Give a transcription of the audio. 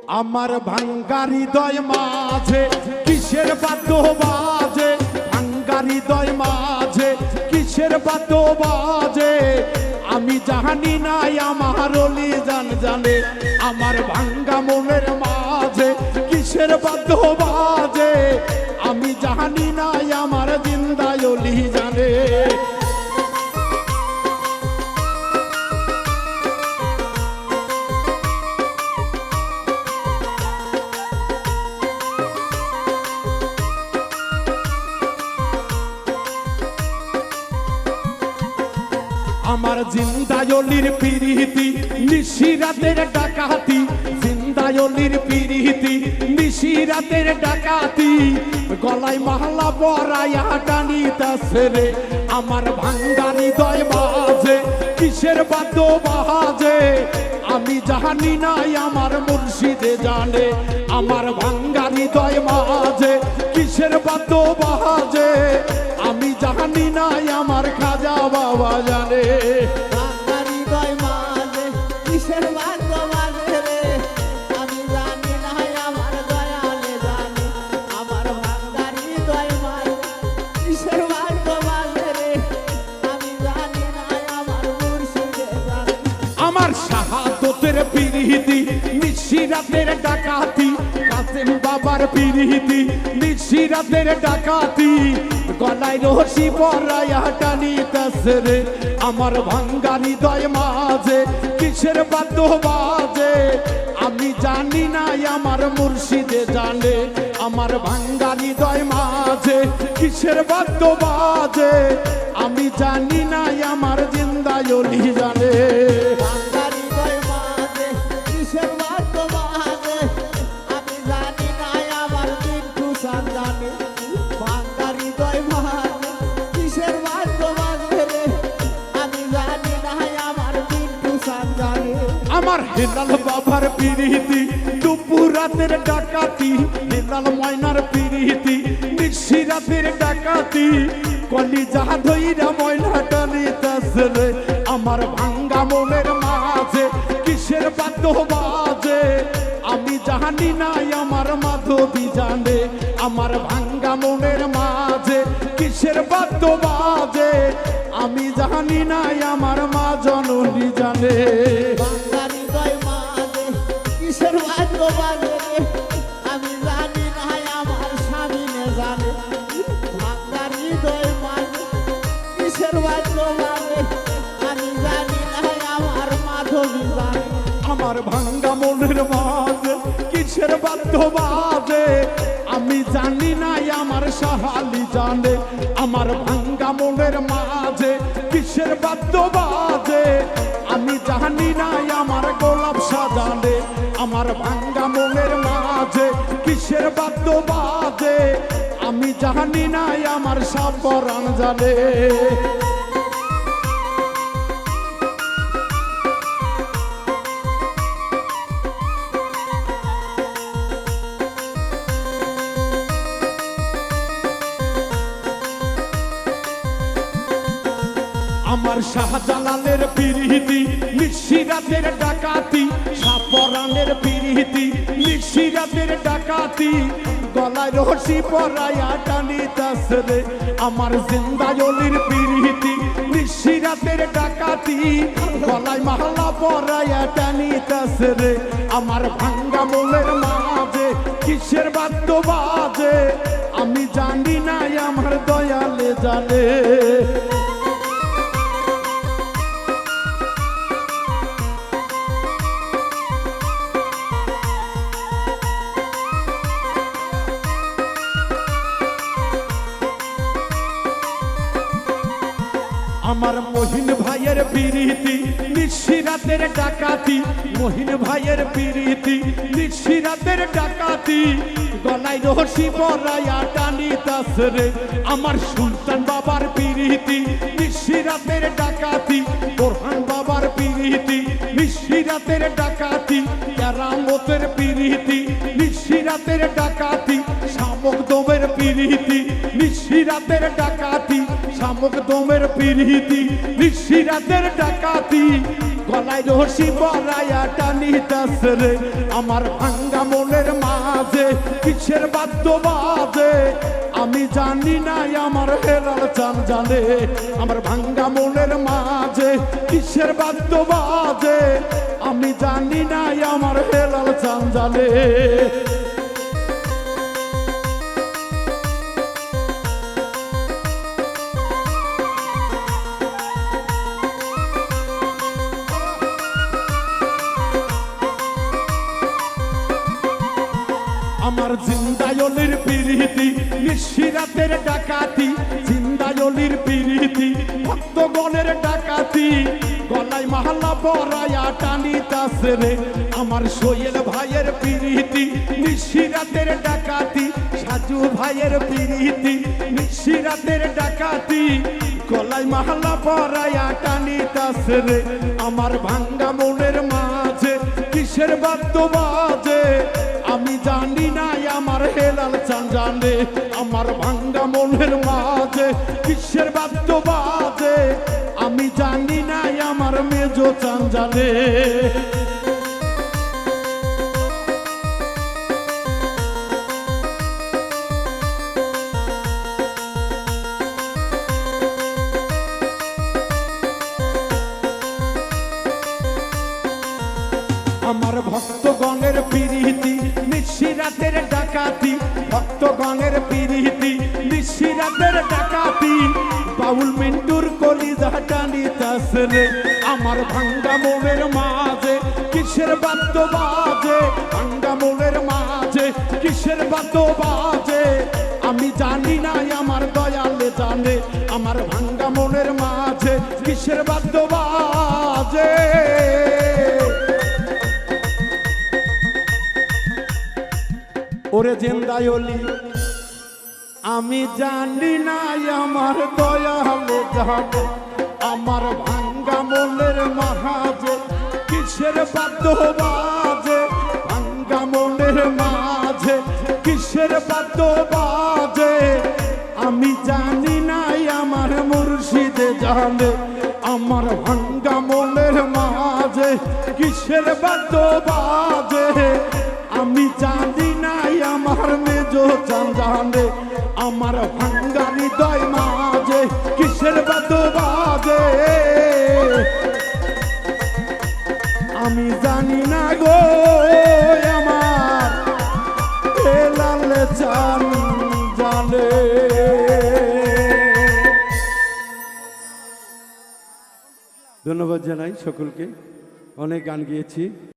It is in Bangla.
আমার ভাঙ্গা হৃদয় মাঝে কিসের বাদ্য বাজে, ভাঙ্গা হৃদয় মাঝে কিসের বাদ্য বাজে, আমি জানি নাই আমার অলি জান জানে। আমার ভাঙ্গা মনের মাঝে কিসের বাদ্য বাজে, আমি জানি নাই আমার জিন্দা অলি জানে। আমার জিন্দায়লির পিরিতি নিশিরাতের ডাকাতি, জিন্দায়লির পিরিতি নিশিরাতের ডাকাতি, গলায় মালা পরাইয়া টানিতাছে রে। আমার ভাঙ্গা হৃদয় মাঝে কিসের বাদ্য বাজে, আমি জানি নাই আমার মুর্শিদে জানে। আমার ভাঙ্গা হৃদয় মাঝে কিসের বাদ্য বাজে, আমি জানি নাই আমার খাজা বাবা জানে। ভাঙ্গা হৃদয় মাঝে কিসের বাদ্য বাজে রে, আমি জানি নাই আমার দয়ালে জানে। আমার ভাঙ্গা হৃদয় মাঝে কিসের বাদ্য বাজে রে, আমি জানি নাই আমার মুর্শিদে জানে। আমার শাহাদতের পিরিতি নিশিরাতের ডাকাতি, কাসেম বাবার পিরিতি নিশিরাতের ডাকাতি, গলায় রশি পরাইয়া টানিতাছে রে। আমার ভাঙ্গা হৃদয় মাঝে কিসের বাদ্য বাজে, আমি জানি নাই আমার মুর্শিদে জানে। আমার ভাঙ্গা হৃদয় মাঝে কিসের বাদ্য বাজে, আমি জানি নাই আমার জিন্দা অলি জানে। ভাঙ্গা হৃদয় মাঝে কিসের বাদ্য বাজে, আমি জানি নাই আমার মিন্টু সান জানে। ভাঙ্গা হৃদয় মাঝে কিসের বাদ্য বাজে রে, আমি জানি নাই আমার মিন্টু সান জানে। আমার হেলাল বাবার পিরিতি দুপুর রাতের ডাকাতি, হেলাল ময়নার পিরিতি নিশিরাতের ডাকাতি, কলিজা ধইরা ময়না টানিতাছে রে। আমার ভাঙ্গা মনের মাঝে কিসের বাদ্য বাজে, আমি জানি নাই আমার মাধবী জানে। আমার ভাঙ্গা মনের মাঝে কিসের বাদ্য বাজে, আমি জানি নাই আমার মা জননী জানে। ভাঙ্গা হৃদয় মাঝে কিসের বাদ্য বাজে রে, আমি জানি নাই আমার স্বামীনে জানে। ভাঙ্গা হৃদয় মাঝে কিসের বাদ্য বাজে, আমি জানি নাই আমার মাধবী জানে। আমার ভাঙ্গা মনের মাঝে কিসের বাদ্য বাজে, আমি জানি নাই আমার সাহালি জানে। আমার ভাঙ্গা মনের মাঝে কিসের বাদ্য বাজে, আমি জানি নাই আমার গোলাপ সাজানে। আমার ভাঙ্গা মনের মাঝে কিসের বাদ্য বাজে, আমি জানি নাই আমার সাবরান জানে। আমার শাহজালালের পিরিতি নিশিরাতের ডাকাতি, সাপরানের পিরিতি নিশিরাতের ডাকাতি, গলায় রশি পরাইয়া টানিতাছে রে। আমার জিন্দায়লির পিরিতি নিশিরাতের ডাকাতি, গলায় মালা পরাইয়া টানিতাছে রে। আমার ভাঙ্গা মনের মাঝে কিসের বাদ্য বাজে, আমি জানি নাই আমার দয়ালে জানে। আমার মহিন ভাইয়ের পিরিতি নিশিরাতের ডাকাতি, মহিন ভাইয়ের পিরিতি নিশিরাতের ডাকাতি, গলায় রশি পরাইয়া টানিতাছে রে। আমার সুলতান বাবার পিরিতি নিশিরাতের ডাকাতি, বোরহান বাবার পিরিতি নিশিরাতের ডাকাতি, কেরামতের পিরিতি নিশিরাতের ডাকাতি, শামুক দমের পিরিতি নিশিরাতের ডাকাতি, শামুক দমের পিরিতি নিশিরাতের ডাকাতি, গলায় রশি বলাইয়া টানিতাছে রে আমার ভাঙ্গা মনের মাঝে কিসের বাদ্য বাজে আমি জানি না আমার হেলাল চান জানে আমার ভাঙ্গা মনের মাঝে কিসের বাদ্য বাজে আমি জানি না আমার হেলাল চান জানে আমার জিন্দায়লির পিরিতি নিশিরাতের ডাকাতি জিন্দায়লির পিরিতি ভক্তগণের ডাকাতি গলায় মাহাল্লা বড়াইয়া টানিতাছে রে আমার সোহেল ভাইয়ের পিরিতি নিশিরাতের ডাকাতি সাজু ভাইয়ের পিরিতি নিশিরাতের ডাকাতি গলায় মাহাল্লা বড়াইয়া টানিতাছে রে আমার ভাঙ্গা মনের মাঝে কিসের বাদ্য বাজে আমি জানি না আমার হেলাল চান জানে আমার ভাঙ্গা মনের মাঝে কিসের বাদ্য বাজে আমি জানি না আমার মেজো চান জানে আমার ভক্তগণের পিরিতি নিশিরাতের ডাকাতি ভক্তগণের পিরিতি নিশিরাতের ডাকাতি বাউল মিন্টুর কলিজা টানিতাছে রে আমার ভাঙ্গা মনের মাঝে কিসের বাদ্য বাজে ভাঙ্গা মনের মাঝে কিসের বাদ্য বাজে আমি জানি না আমার দয়ালে জানে আমার ভাঙ্গা মনের মাঝে কিসের বাদ্য বাজে ওরে জিন্দায়লি আমি জানি না আমার দয়ালে জানে আমার ভাঙ্গা মনের মাঝে কিসের বাদ্য বাজে ভাঙ্গা মনের মাঝে কিসের বাদ্য বাজে আমি জানি না আমার মুর্শিদে জানে আমার ভাঙ্গা মনের মাঝে কিসের বাদ্য বাজে আমি জানি না আমার মেজো চান জানে আমার ভাঙ্গা হৃদয় মাঝে কিসের বাদ্য বাজে আমি জানি না গো আমার হেলাল চান জানে ধন্যবাদ জানাই সকলকে অনেক গান গিয়েছি।